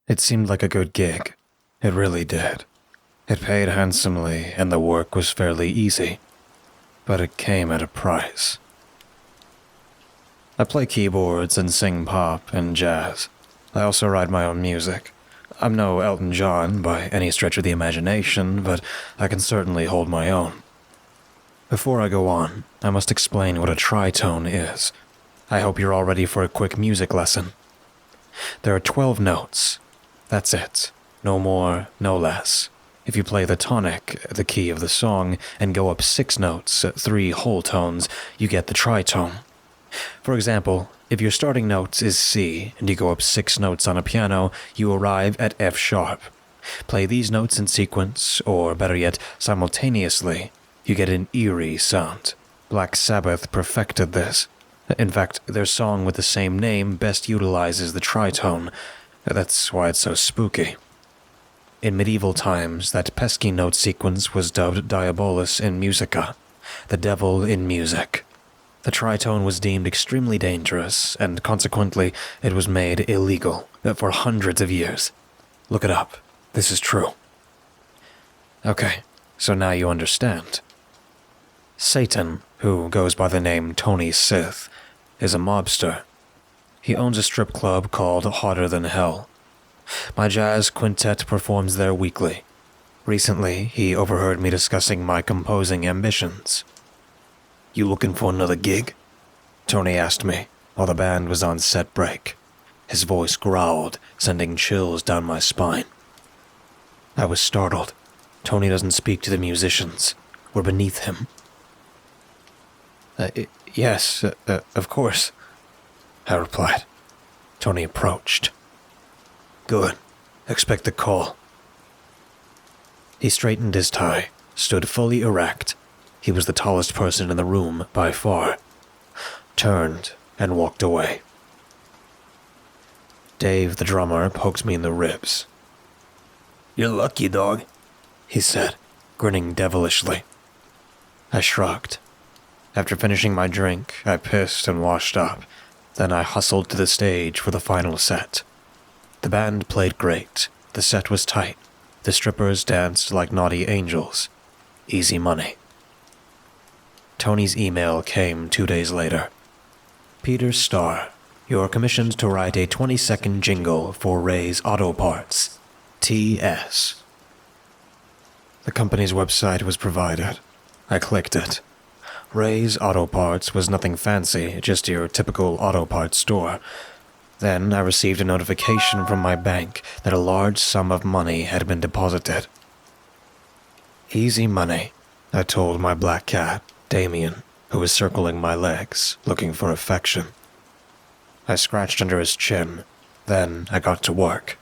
It seemed like a good gig. It really did. It paid handsomely, and the work was fairly easy. But it came at a price. I play keyboards and sing pop and jazz. I also write my own music. I'm no Elton John by any stretch of the imagination, but I can certainly hold my own. Before I go on, I must explain what a tritone is. I hope you're all ready for a quick music lesson. There are 12 notes. That's it. No more, no less. If you play the tonic, the key of the song, and go up 6 notes, 3 whole tones, you get the tritone. For example, if your starting note is C and you go up 6 notes on a piano, you arrive at F sharp. Play these notes in sequence, or better yet, simultaneously. You get an eerie sound. Black Sabbath perfected this. In fact, their song with the same name best utilizes the tritone. That's why it's so spooky. In medieval times, that pesky note sequence was dubbed Diabolus in Musica, the devil in music. The tritone was deemed extremely dangerous, and consequently, it was made illegal for hundreds of years. Look it up. This is true. Okay, so now you understand. Satan, who goes by the name Tony Sith, is a mobster. He owns a strip club called Hotter Than Hell. My jazz quintet performs there weekly. Recently, he overheard me discussing my composing ambitions. "You looking for another gig?" Tony asked me while the band was on set break. His voice growled, sending chills down my spine. I was startled. Tony doesn't speak to the musicians. We're beneath him. Yes, of course," I replied. Tony approached. "Good. Expect the call." He straightened his tie, stood fully erect. He was the tallest person in the room by far. Turned and walked away. Dave, the drummer, poked me in the ribs. "You're lucky, dog," he said, grinning devilishly. I shrugged. After finishing my drink, I pissed and washed up. Then I hustled to the stage for the final set. The band played great. The set was tight. The strippers danced like naughty angels. Easy money. Tony's email came 2 days later. "Peter Starr, you're commissioned to write a 20-second jingle for Ray's Auto Parts. T.S." The company's website was provided. I clicked it. Ray's Auto Parts was nothing fancy, just your typical auto parts store. Then I received a notification from my bank that a large sum of money had been deposited. Easy money, I told my black cat, Damien, who was circling my legs, looking for affection. I scratched under his chin. Then I got to work.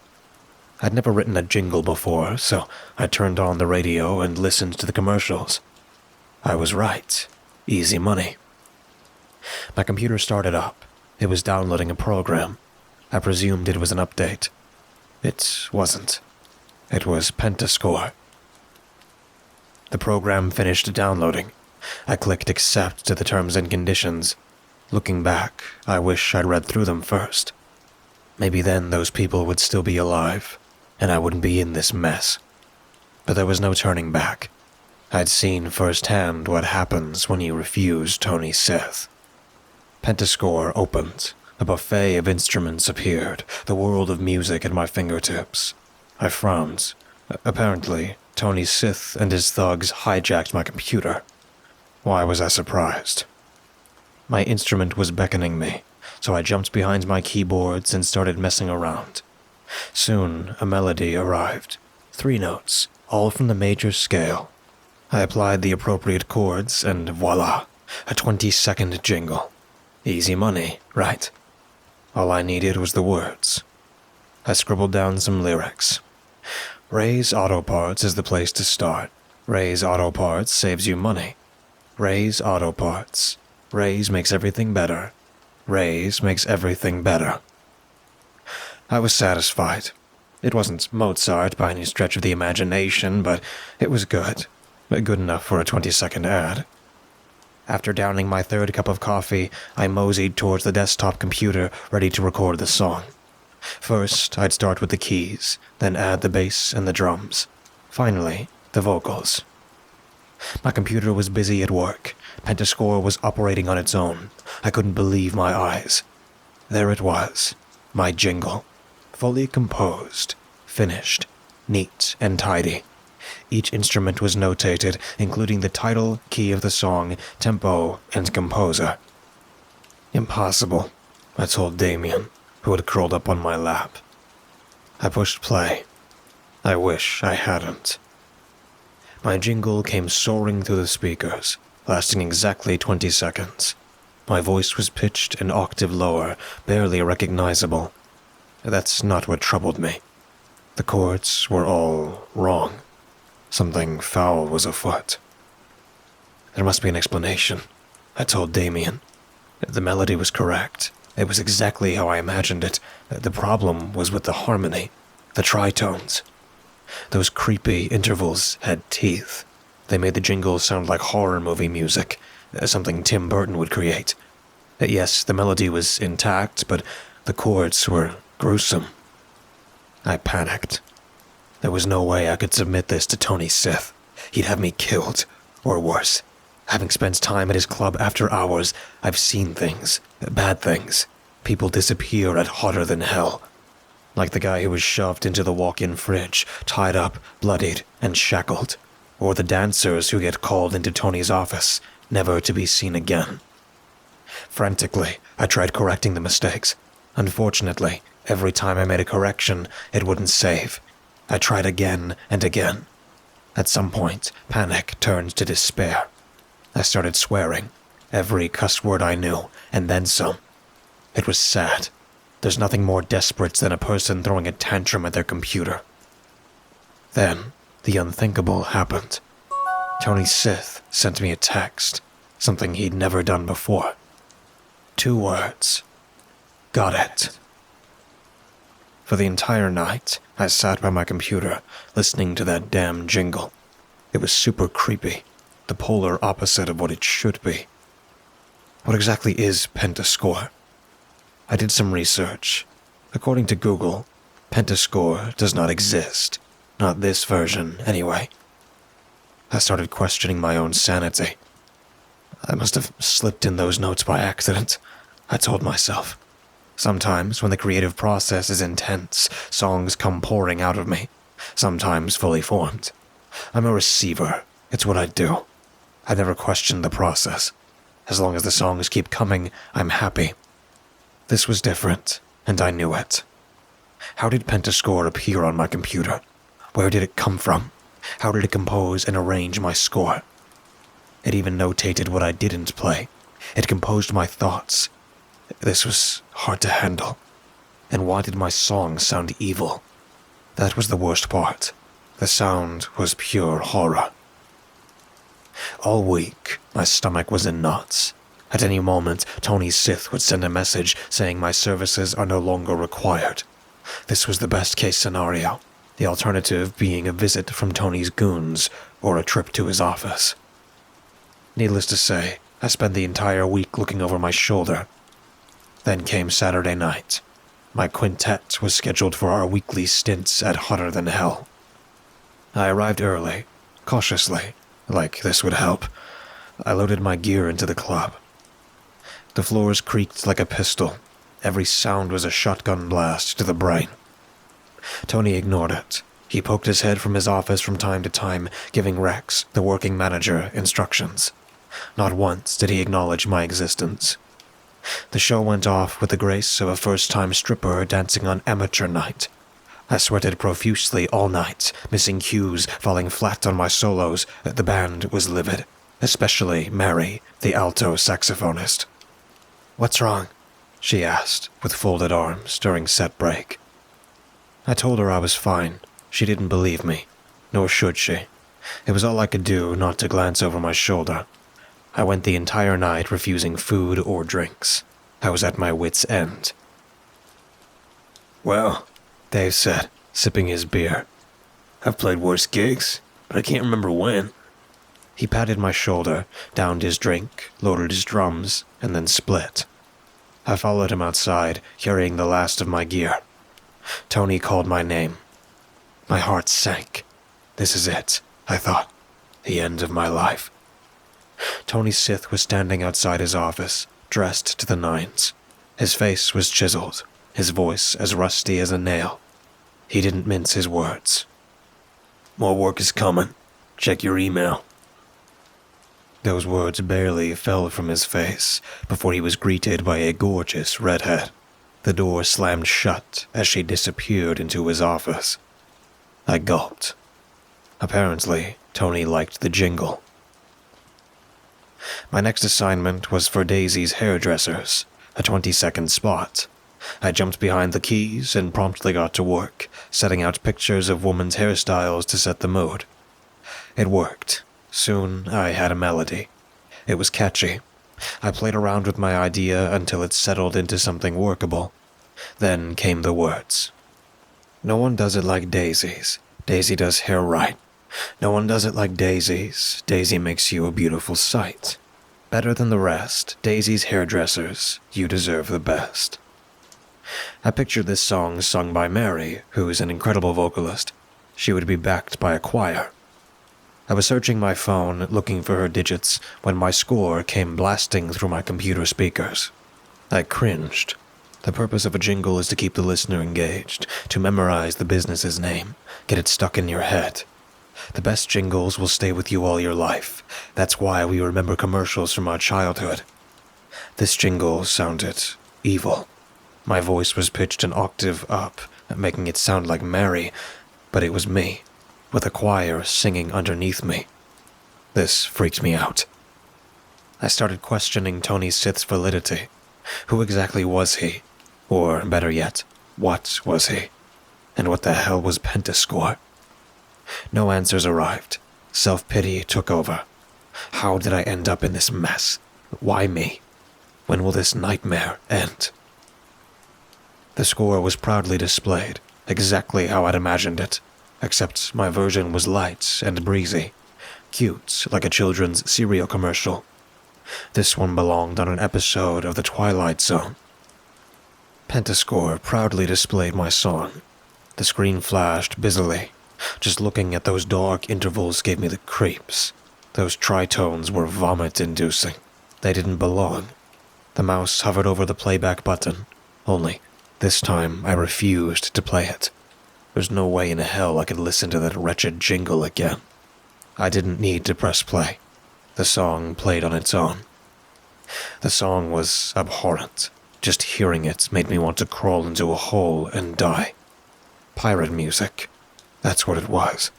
I'd never written a jingle before, so I turned on the radio and listened to the commercials. I was right. Easy money. My computer started up. It was downloading a program. I presumed it was an update. It wasn't. It was Pentascore. The program finished downloading. I clicked accept to the terms and conditions. Looking back, I wish I'd read through them first. Maybe then those people would still be alive, and I wouldn't be in this mess. But there was no turning back. I'd seen firsthand what happens when you refuse Tony Sith. Pentascore opened. A buffet of instruments appeared, the world of music at my fingertips. I frowned. Apparently, Tony Sith and his thugs hijacked my computer. Why was I surprised? My instrument was beckoning me, so I jumped behind my keyboards and started messing around. Soon, a melody arrived. 3 notes, all from the major scale. I applied the appropriate chords, and voila, a 20-second jingle. Easy money, right? All I needed was the words. I scribbled down some lyrics. Ray's Auto Parts is the place to start. Ray's Auto Parts saves you money. Ray's Auto Parts. Ray's makes everything better. Ray's makes everything better. I was satisfied. It wasn't Mozart by any stretch of the imagination, but it was good. Good enough for a 20-second ad. After downing my 3rd cup of coffee, I moseyed towards the desktop computer, ready to record the song. First, I'd start with the keys, then add the bass and the drums. Finally, the vocals. My computer was busy at work. Pentascore was operating on its own. I couldn't believe my eyes. There it was, my jingle. Fully composed, finished, neat and tidy. Each instrument was notated, including the title, key of the song, tempo, and composer. Impossible, I told Damien, who had curled up on my lap. I pushed play. I wish I hadn't. My jingle came soaring through the speakers, lasting exactly 20 seconds. My voice was pitched an octave lower, barely recognizable. That's not what troubled me. The chords were all wrong. Something foul was afoot. There must be an explanation, I told Damien. The melody was correct. It was exactly how I imagined it. The problem was with the harmony, the tritones. Those creepy intervals had teeth. They made the jingle sound like horror movie music, something Tim Burton would create. Yes, the melody was intact, but the chords were gruesome. I panicked. There was no way I could submit this to Tony Sith. He'd have me killed, or worse. Having spent time at his club after hours, I've seen things, bad things. People disappear at hotter than hell. Like the guy who was shoved into the walk-in fridge, tied up, bloodied, and shackled. Or the dancers who get called into Tony's office, never to be seen again. Frantically, I tried correcting the mistakes. Unfortunately, every time I made a correction, it wouldn't save. I tried again and again. At some point, panic turned to despair. I started swearing, every cuss word I knew, and then some. It was sad. There's nothing more desperate than a person throwing a tantrum at their computer. Then, the unthinkable happened. Tony Sith sent me a text, something he'd never done before. 2 words. Got it. For the entire night, I sat by my computer, listening to that damn jingle. It was super creepy, the polar opposite of what it should be. What exactly is pentascore? I did some research. According to Google, pentascore does not exist. Not this version, anyway. I started questioning my own sanity. I must have slipped in those notes by accident, I told myself. Sometimes, when the creative process is intense, songs come pouring out of me, sometimes fully formed. I'm a receiver. It's what I do. I never question the process. As long as the songs keep coming, I'm happy. This was different, and I knew it. How did pentascore appear on my computer? Where did it come from? How did it compose and arrange my score? It even notated what I didn't play. It composed my thoughts. This was hard to handle. And why did my song sound evil? That was the worst part. The sound was pure horror. All week, my stomach was in knots. At any moment, Tony Sith would send a message saying my services are no longer required. This was the best-case scenario, the alternative being a visit from Tony's goons or a trip to his office. Needless to say, I spent the entire week looking over my shoulder. Then came Saturday night. My quintet was scheduled for our weekly stints at Hotter Than Hell. I arrived early, cautiously, like this would help. I loaded my gear into the club. The floors creaked like a pistol. Every sound was a shotgun blast to the brain. Tony ignored it. He poked his head from his office from time to time, giving Rex, the working manager, instructions. Not once did he acknowledge my existence. The show went off with the grace of a first-time stripper dancing on amateur night. I sweated profusely all night, missing cues, falling flat on my solos. The band was livid, especially Mary, the alto saxophonist. "What's wrong?" she asked, with folded arms during set break. I told her I was fine. She didn't believe me, nor should she. It was all I could do not to glance over my shoulder. I went the entire night refusing food or drinks. I was at my wit's end. "Well," Dave said, sipping his beer, "I've played worse gigs, but I can't remember when." He patted my shoulder, downed his drink, loaded his drums, and then split. I followed him outside, carrying the last of my gear. Tony called my name. My heart sank. This is it, I thought. The end of my life. Tony Sith was standing outside his office, dressed to the nines. His face was chiseled, his voice as rusty as a nail. He didn't mince his words. "More work is coming. Check your email." Those words barely fell from his face before he was greeted by a gorgeous redhead. The door slammed shut as she disappeared into his office. I gulped. Apparently, Tony liked the jingle. My next assignment was for Daisy's hairdressers, a 20-second spot. I jumped behind the keys and promptly got to work, setting out pictures of women's hairstyles to set the mood. It worked. Soon, I had a melody. It was catchy. I played around with my idea until it settled into something workable. Then came the words. "No one does it like Daisy's. Daisy does hair right. No one does it like Daisy's. Daisy makes you a beautiful sight. Better than the rest, Daisy's hairdressers. You deserve the best." I pictured this song sung by Mary, who is an incredible vocalist. She would be backed by a choir. I was searching my phone, looking for her digits, when my score came blasting through my computer speakers. I cringed. The purpose of a jingle is to keep the listener engaged, to memorize the business's name, get it stuck in your head. The best jingles will stay with you all your life. That's why we remember commercials from our childhood. This jingle sounded evil. My voice was pitched an octave up, making it sound like Mary, but it was me, with a choir singing underneath me. This freaked me out. I started questioning Tony Sith's validity. Who exactly was he? Or, better yet, what was he? And what the hell was Pentascore? No answers arrived. Self-pity took over. How did I end up in this mess? Why me? When will this nightmare end? The score was proudly displayed, exactly how I'd imagined it, except my version was light and breezy, cute like a children's cereal commercial. This one belonged on an episode of The Twilight Zone. Pentascore proudly displayed my song. The screen flashed busily. Just looking at those dark intervals gave me the creeps. Those tritones were vomit-inducing. They didn't belong. The mouse hovered over the playback button, only this time I refused to play it. There's no way in hell I could listen to that wretched jingle again. I didn't need to press play. The song played on its own. The song was abhorrent. Just hearing it made me want to crawl into a hole and die. Pirate music. That's what it was.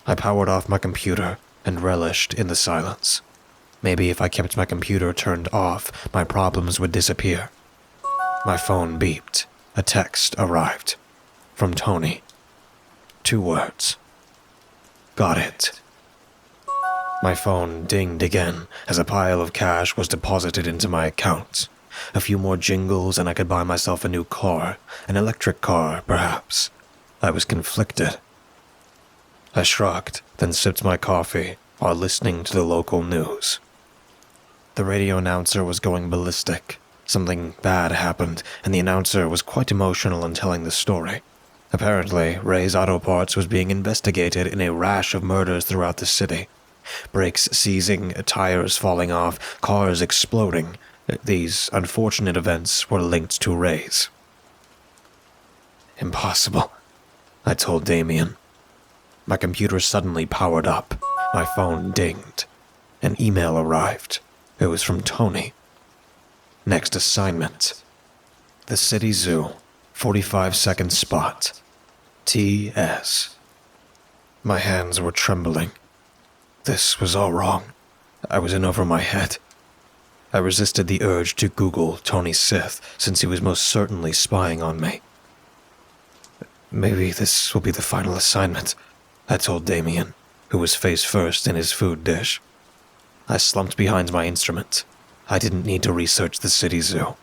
I powered off my computer and relished in the silence. Maybe if I kept my computer turned off, my problems would disappear. My phone beeped. A text arrived. From Tony. 2 words. Got it. My phone dinged again as a pile of cash was deposited into my account. A few more jingles and I could buy myself a new car, an electric car, perhaps. I was conflicted. I shrugged, then sipped my coffee while listening to the local news. The radio announcer was going ballistic. Something bad happened, and the announcer was quite emotional in telling the story. Apparently, Ray's Auto Parts was being investigated in a rash of murders throughout the city. Brakes seizing, tires falling off, cars exploding. These unfortunate events were linked to Ray's. Impossible, I told Damien. My computer suddenly powered up. My phone dinged. An email arrived. It was from Tony. Next assignment. The City Zoo, 45-second spot. T.S. My hands were trembling. This was all wrong. I was in over my head. I resisted the urge to Google Tony Sith, since he was most certainly spying on me. Maybe this will be the final assignment, I told Damien, who was face first in his food dish. I slumped behind my instrument. I didn't need to research the city zoo.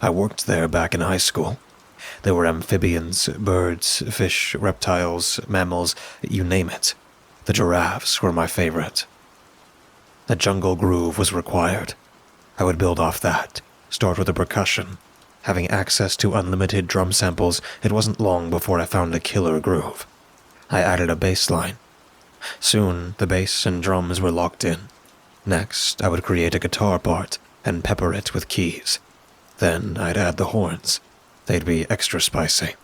I worked there back in high school. There were amphibians, birds, fish, reptiles, mammals, you name it. The giraffes were my favorite. A jungle groove was required. I would build off that, start with the percussion, Having access to unlimited drum samples, it wasn't long before I found a killer groove. I added a bass line. Soon, the bass and drums were locked in. Next, I would create a guitar part and pepper it with keys. Then I'd add the horns. They'd be extra spicy.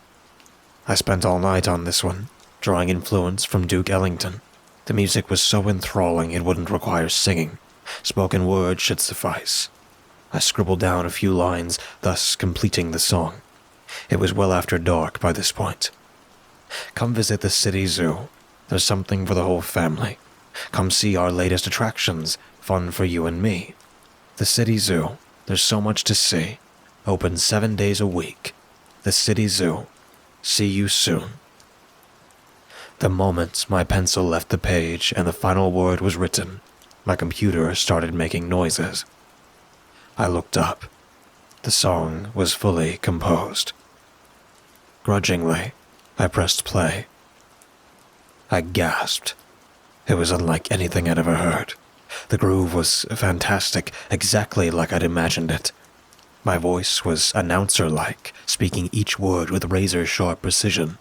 I spent all night on this one, drawing influence from Duke Ellington. The music was so enthralling it wouldn't require singing. Spoken word should suffice. I scribbled down a few lines, thus completing the song. It was well after dark by this point. Come visit the city zoo. There's something for the whole family. Come see our latest attractions, fun for you and me. The city zoo. There's so much to see. Open 7 days a week. The city zoo. See you soon. The moment my pencil left the page and the final word was written, my computer started making noises. I looked up. The song was fully composed. Grudgingly, I pressed play. I gasped. It was unlike anything I'd ever heard. The groove was fantastic, exactly like I'd imagined it. My voice was announcer-like, speaking each word with razor-sharp precision.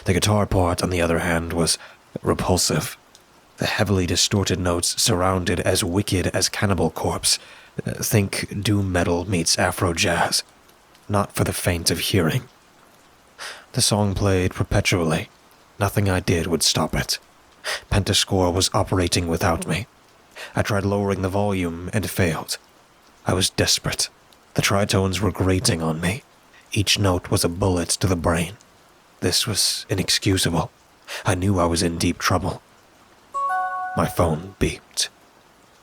The guitar part, on the other hand, was repulsive. The heavily distorted notes sounded as wicked as Cannibal Corpse. Think doom metal meets Afro jazz. Not for the faint of hearing. The song played perpetually. Nothing I did would stop it. Pentascore was operating without me. I tried lowering the volume and failed. I was desperate. The tritones were grating on me. Each note was a bullet to the brain. This was inexcusable. I knew I was in deep trouble. My phone beeped.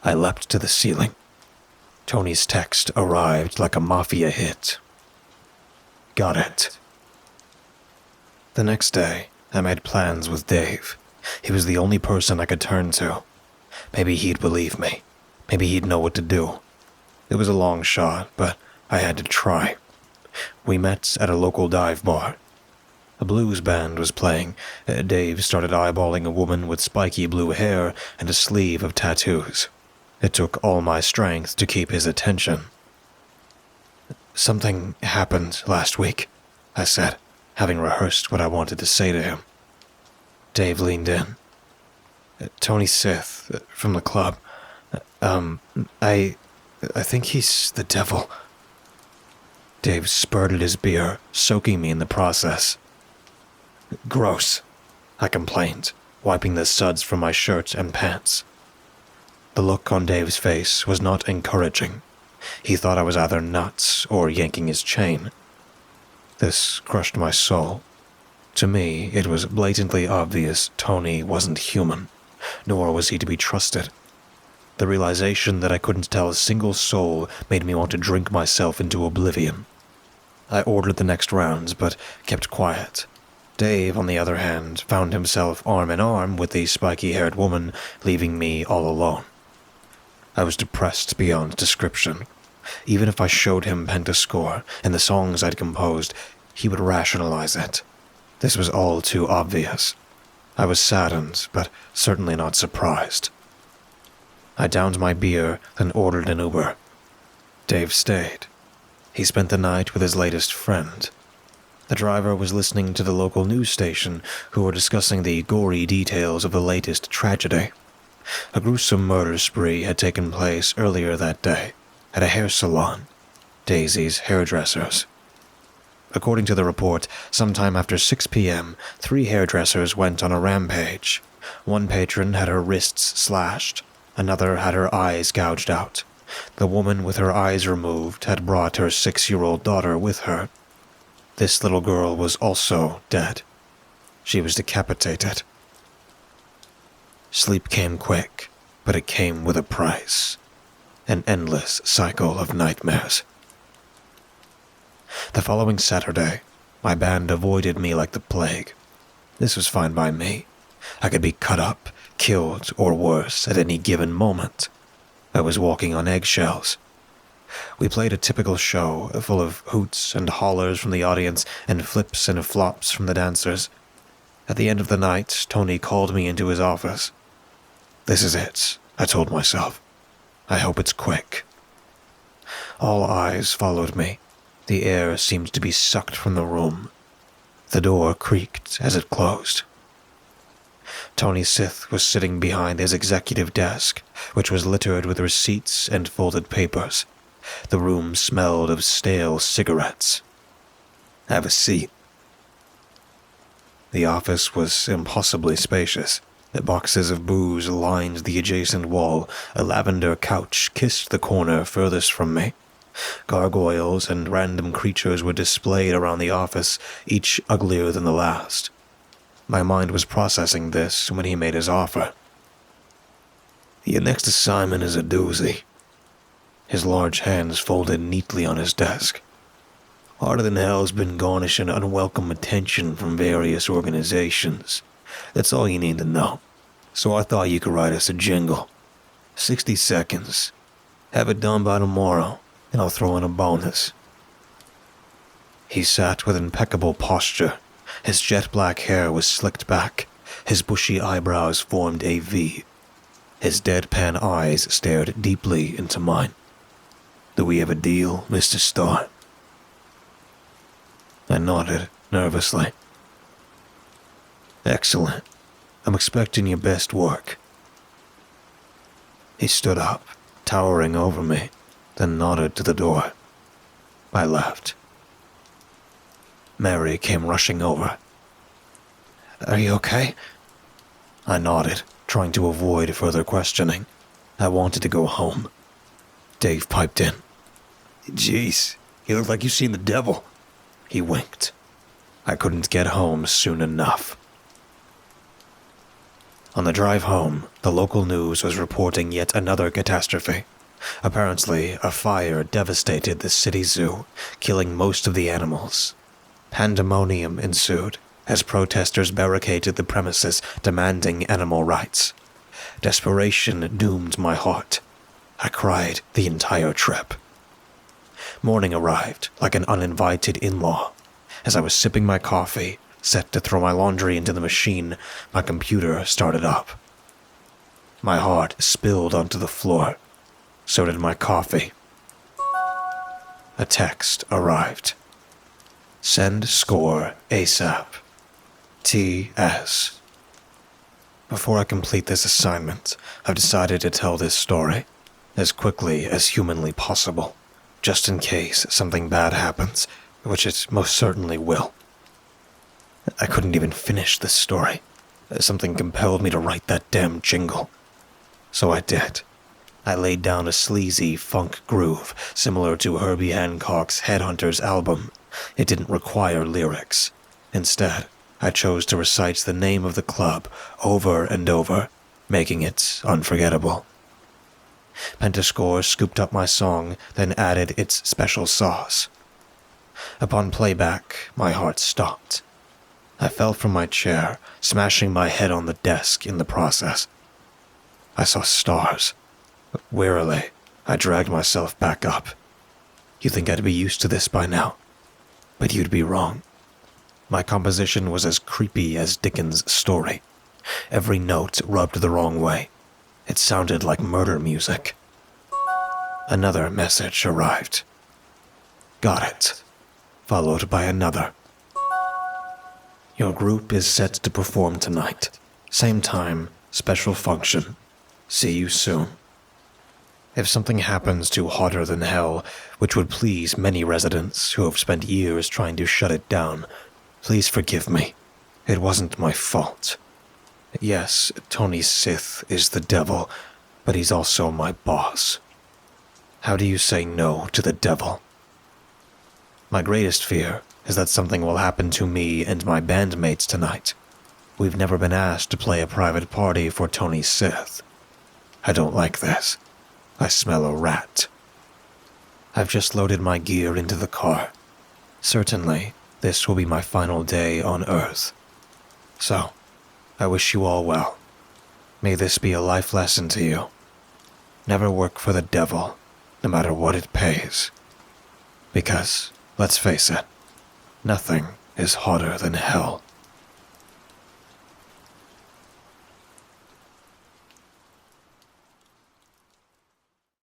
I leapt to the ceiling. Tony's text arrived like a mafia hit. Got it. The next day, I made plans with Dave. He was the only person I could turn to. Maybe he'd believe me. Maybe he'd know what to do. It was a long shot, but I had to try. We met at a local dive bar. A blues band was playing. Dave started eyeballing a woman with spiky blue hair and a sleeve of tattoos. It took all my strength to keep his attention. Something happened last week, I said, having rehearsed what I wanted to say to him. Dave leaned in. Tony Sith, from the club. I think he's the devil. Dave spurted his beer, soaking me in the process. Gross, I complained, wiping the suds from my shirt and pants. The look on Dave's face was not encouraging. He thought I was either nuts or yanking his chain. This crushed my soul. To me, it was blatantly obvious Tony wasn't human, nor was he to be trusted. The realization that I couldn't tell a single soul made me want to drink myself into oblivion. I ordered the next rounds, but kept quiet. Dave, on the other hand, found himself arm in arm with the spiky-haired woman, leaving me all alone. I was depressed beyond description. Even if I showed him Pentascore and the songs I'd composed, he would rationalize it. This was all too obvious. I was saddened, but certainly not surprised. I downed my beer, then ordered an Uber. Dave stayed. He spent the night with his latest friend. The driver was listening to the local news station, who were discussing the gory details of the latest tragedy. A gruesome murder spree had taken place earlier that day, at a hair salon, Daisy's Hairdressers. According to the report, sometime after 6 p.m., 3 hairdressers went on a rampage. One patron had her wrists slashed. Another had her eyes gouged out. The woman with her eyes removed had brought her 6-year-old daughter with her. This little girl was also dead. She was decapitated. Sleep came quick, but it came with a price. An endless cycle of nightmares. The following Saturday, my band avoided me like the plague. This was fine by me. I could be cut up, killed, or worse at any given moment. I was walking on eggshells. We played a typical show, full of hoots and hollers from the audience and flips and flops from the dancers. At the end of the night, Tony called me into his office. This is it, I told myself. I hope it's quick. All eyes followed me. The air seemed to be sucked from the room. The door creaked as it closed. Tony Sith was sitting behind his executive desk, which was littered with receipts and folded papers. The room smelled of stale cigarettes. "Have a seat." The office was impossibly spacious. The boxes of booze lined the adjacent wall. A lavender couch kissed the corner furthest from me. Gargoyles and random creatures were displayed around the office, each uglier than the last. My mind was processing this when he made his offer. "Your next assignment is a doozy." His large hands folded neatly on his desk. "Harder Than Hell's been garnishing unwelcome attention from various organizations. That's all you need to know. So I thought you could write us a jingle. 60 seconds. Have it done by tomorrow, and I'll throw in a bonus." He sat with impeccable posture. His jet-black hair was slicked back. His bushy eyebrows formed a V. His deadpan eyes stared deeply into mine. "Do we have a deal, Mr. Starr?" I nodded nervously. "Excellent. I'm expecting your best work." He stood up, towering over me, then nodded to the door. I left. Mary came rushing over. "Are you okay?" I nodded, trying to avoid further questioning. I wanted to go home. Dave piped in. "Jeez, you look like you've seen the devil." He winked. I couldn't get home soon enough. On the drive home, the local news was reporting yet another catastrophe. Apparently, a fire devastated the city zoo, killing most of the animals. Pandemonium ensued as protesters barricaded the premises, demanding animal rights. Desperation doomed my heart. I cried the entire trip. Morning arrived like an uninvited in-law. As I was sipping my coffee, set to throw my laundry into the machine, my computer started up. My heart spilled onto the floor. So did my coffee. A text arrived. "Send score ASAP. T.S." Before I complete this assignment, I've decided to tell this story as quickly as humanly possible, just in case something bad happens, which it most certainly will. I couldn't even finish this story. Something compelled me to write that damn jingle. So I did. I laid down a sleazy funk groove similar to Herbie Hancock's Headhunters album. It didn't require lyrics. Instead, I chose to recite the name of the club over and over, making it unforgettable. Pentascore scooped up my song, then added its special sauce. Upon playback, my heart stopped. I fell from my chair, smashing my head on the desk in the process. I saw stars. Wearily, I dragged myself back up. You'd think I'd be used to this by now, but you'd be wrong. My composition was as creepy as Dickens' story. Every note rubbed the wrong way. It sounded like murder music. Another message arrived. "Got it," followed by another. "Your group is set to perform tonight. Same time, special function. See you soon." If something happens to Hotter Than Hell, which would please many residents who have spent years trying to shut it down, please forgive me. It wasn't my fault. Yes, Tony Sith is the devil, but he's also my boss. How do you say no to the devil? My greatest fear is that something will happen to me and my bandmates tonight. We've never been asked to play a private party for Tony Sith. I don't like this. I smell a rat. I've just loaded my gear into the car. Certainly, this will be my final day on Earth. So, I wish you all well. May this be a life lesson to you. Never work for the devil, no matter what it pays. Because, let's face it, nothing is hotter than hell.